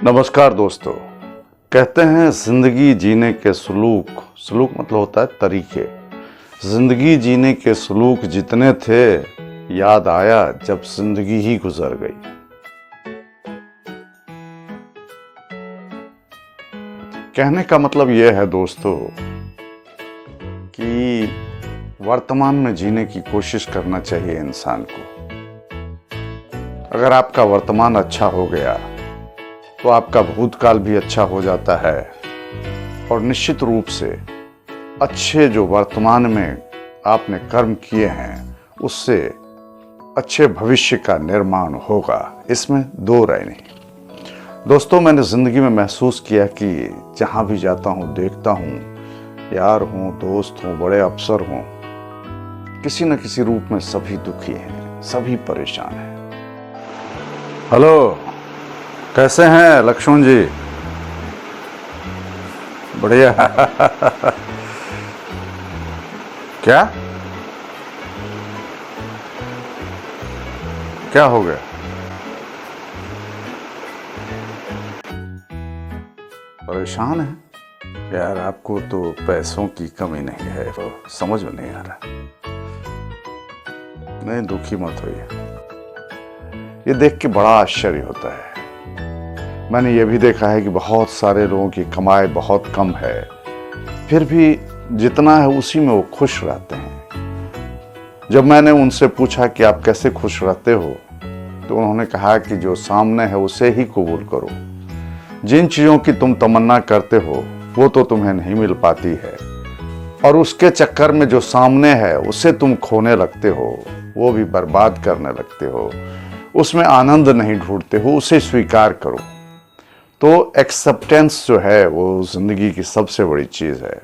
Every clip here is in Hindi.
नमस्कार दोस्तों। कहते हैं जिंदगी जीने के सलूक मतलब होता है तरीके। जिंदगी जीने के सलूक जितने थे याद आया जब जिंदगी ही गुजर गई। कहने का मतलब यह है दोस्तों कि वर्तमान में जीने की कोशिश करना चाहिए इंसान को। अगर आपका वर्तमान अच्छा हो गया तो आपका भूतकाल भी अच्छा हो जाता है और निश्चित रूप से अच्छे जो वर्तमान में आपने कर्म किए हैं उससे अच्छे भविष्य का निर्माण होगा, इसमें दो राय नहीं। दोस्तों, मैंने ज़िंदगी में महसूस किया कि जहाँ भी जाता हूँ देखता हूँ, यार हों, दोस्त हों, बड़े अफसर हों, किसी न किसी रूप में सभी दुखी हैं, सभी परेशान हैं। हेलो, कैसे हैं लक्ष्मण जी? बढ़िया। क्या क्या हो गया? परेशान है यार? आपको तो पैसों की कमी नहीं है, तो समझ में नहीं आ रहा। नहीं, दुखी मत होइए। ये देख के बड़ा आश्चर्य होता है। मैंने ये भी देखा है कि बहुत सारे लोगों की कमाई बहुत कम है, फिर भी जितना है उसी में वो खुश रहते हैं। जब मैंने उनसे पूछा कि आप कैसे खुश रहते हो, तो उन्होंने कहा कि जो सामने है उसे ही कबूल करो। जिन चीज़ों की तुम तमन्ना करते हो वो तो तुम्हें नहीं मिल पाती है, और उसके चक्कर में जो सामने है उसे तुम खोने लगते हो, वो भी बर्बाद करने लगते हो, उसमें आनंद नहीं ढूंढते हो, उसे स्वीकार करो। तो एक्सेप्टेंस जो है वो जिंदगी की सबसे बड़ी चीज़ है।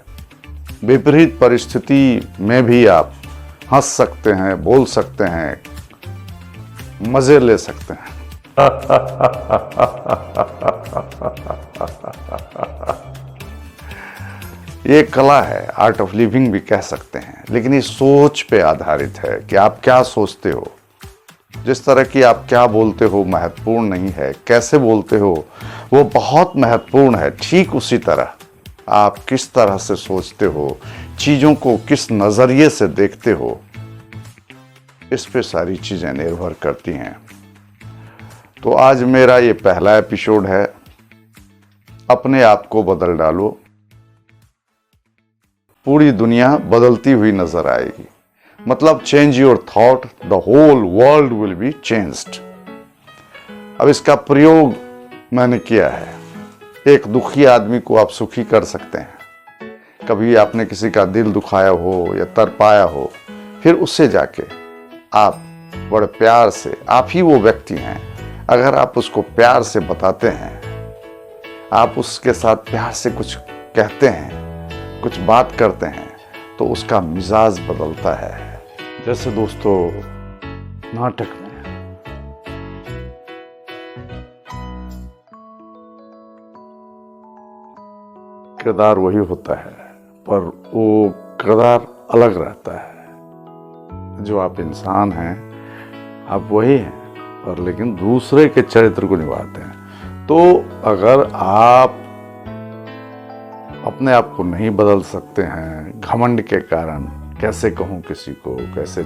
विपरीत परिस्थिति में भी आप हंस सकते हैं, बोल सकते हैं, मजे ले सकते हैं। ये कला है, आर्ट ऑफ लिविंग भी कह सकते हैं, लेकिन ये सोच पे आधारित है कि आप क्या सोचते हो। जिस तरह की आप क्या बोलते हो महत्वपूर्ण नहीं है, कैसे बोलते हो वो बहुत महत्वपूर्ण है। ठीक उसी तरह आप किस तरह से सोचते हो, चीज़ों को किस नज़रिए से देखते हो, इस पे सारी चीज़ें निर्भर करती हैं। तो आज मेरा ये पहला एपिसोड है, अपने आप को बदल डालो, पूरी दुनिया बदलती हुई नजर आएगी। मतलब change your thought, the whole world will be changed. अब इसका प्रयोग मैंने किया है। एक दुखी आदमी को आप सुखी कर सकते हैं। कभी आपने किसी का दिल दुखाया हो या तड़पाया हो, फिर उससे जाके आप बड़े प्यार से, आप ही वो व्यक्ति हैं, अगर आप उसको प्यार से बताते हैं, आप उसके साथ प्यार से कुछ कहते हैं, कुछ बात करते हैं, तो उसका मिजाज बदलता है। जैसे दोस्तों नाटक में किरदार वही होता है, पर वो किरदार अलग रहता है। जो आप इंसान हैं आप वही हैं, पर लेकिन दूसरे के चरित्र को निभाते हैं। तो अगर आप अपने आप को नहीं बदल सकते हैं घमंड के कारण, कैसे कहूँ किसी को, कैसे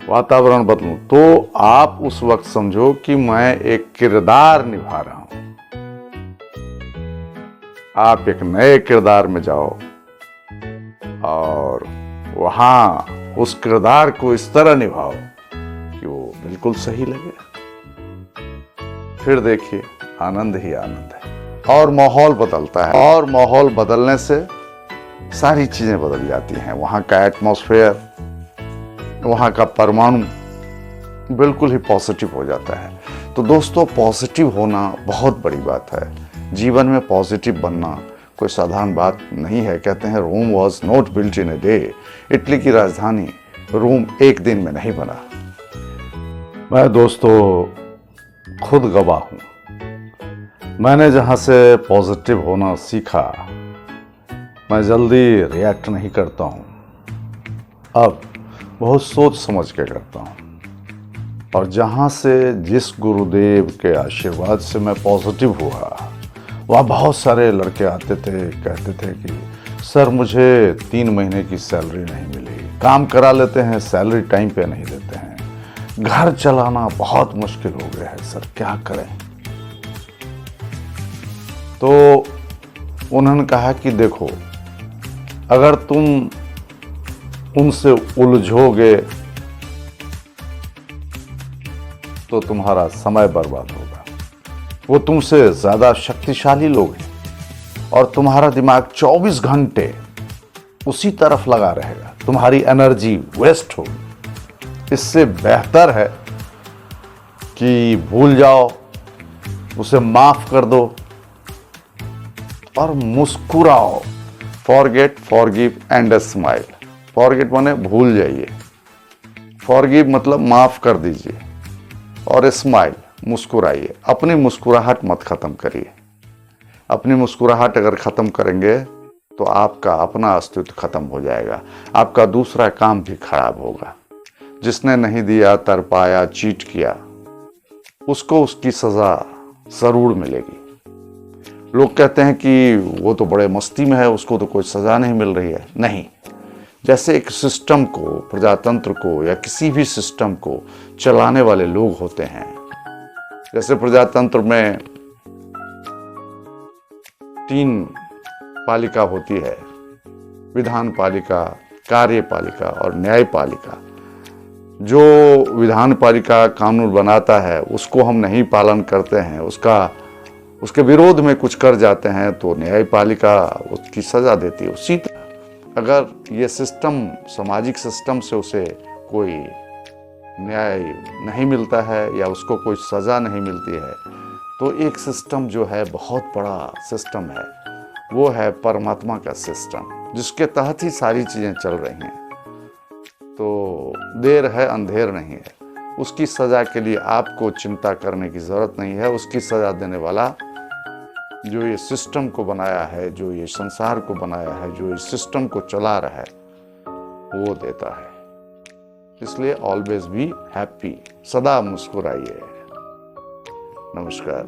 वातावरण बदलूं, तो आप उस वक्त समझो कि मैं एक किरदार निभा रहा हूं। आप एक नए किरदार में जाओ और वहां उस किरदार को इस तरह निभाओ कि वो बिल्कुल सही लगे। फिर देखिए, आनंद ही आनंद है। और माहौल बदलता है, और माहौल बदलने से सारी चीजें बदल जाती हैं। वहाँ का एटमॉस्फेयर, वहाँ का परमाणु बिल्कुल ही पॉजिटिव हो जाता है। तो दोस्तों, पॉजिटिव होना बहुत बड़ी बात है। जीवन में पॉजिटिव बनना कोई साधारण बात नहीं है। कहते हैं Rome was not built in a day. Italy की राजधानी रोम एक दिन में नहीं बना। मैं दोस्तों खुद गवाह हूँ। मैंने जहाँ से पॉजिटिव होना सीखा, मैं जल्दी रिएक्ट नहीं करता हूँ, अब बहुत सोच समझ के करता हूँ। और जहाँ से जिस गुरुदेव के आशीर्वाद से मैं पॉजिटिव हुआ, वहाँ बहुत सारे लड़के आते थे, कहते थे कि सर मुझे 3 महीने की सैलरी नहीं मिली, काम करा लेते हैं, सैलरी टाइम पे नहीं देते हैं, घर चलाना बहुत मुश्किल हो गया है सर, क्या करें। तो उन्होंने कहा कि देखो, अगर तुम उनसे उलझोगे तो तुम्हारा समय बर्बाद होगा। वो तुमसे ज़्यादा शक्तिशाली लोग हैं और तुम्हारा दिमाग 24 घंटे उसी तरफ लगा रहेगा, तुम्हारी एनर्जी वेस्ट होगी। इससे बेहतर है कि भूल जाओ, उसे माफ़ कर दो और मुस्कुराओ। Forget, forgive and smile. Forget माने भूल जाइए, फॉरगिव मतलब माफ़ कर दीजिए, और स्माइल मुस्कुराइए। अपनी मुस्कुराहट मत ख़त्म करिए। अपनी मुस्कुराहट अगर ख़त्म करेंगे तो आपका अपना अस्तित्व ख़त्म हो जाएगा, आपका दूसरा काम भी खराब होगा। जिसने नहीं दिया, तरपाया, चीट किया, उसको उसकी सज़ा ज़रूर मिलेगी। लोग कहते हैं कि वो तो बड़े मस्ती में है, उसको तो कोई सज़ा नहीं मिल रही है। नहीं, जैसे एक सिस्टम को, प्रजातंत्र को या किसी भी सिस्टम को चलाने वाले लोग होते हैं, जैसे प्रजातंत्र में 3 पालिका होती है, विधान पालिका, कार्यपालिका और न्यायपालिका। जो विधान पालिका कानून बनाता है उसको हम नहीं पालन करते हैं, उसके विरोध में कुछ कर जाते हैं तो न्यायपालिका उसकी सज़ा देती है। उसी तरह अगर ये सिस्टम, सामाजिक सिस्टम से उसे कोई न्याय नहीं मिलता है या उसको कोई सज़ा नहीं मिलती है, तो एक सिस्टम जो है, बहुत बड़ा सिस्टम है, वो है परमात्मा का सिस्टम, जिसके तहत ही सारी चीज़ें चल रही हैं। तो देर है अंधेर नहीं है। उसकी सज़ा के लिए आपको चिंता करने की ज़रूरत नहीं है। उसकी सज़ा देने वाला जो ये सिस्टम को बनाया है, जो ये संसार को बनाया है, जो इस सिस्टम को चला रहा है, वो देता है। इसलिए ऑलवेज बी हैप्पी, सदा मुस्कुराइए। नमस्कार।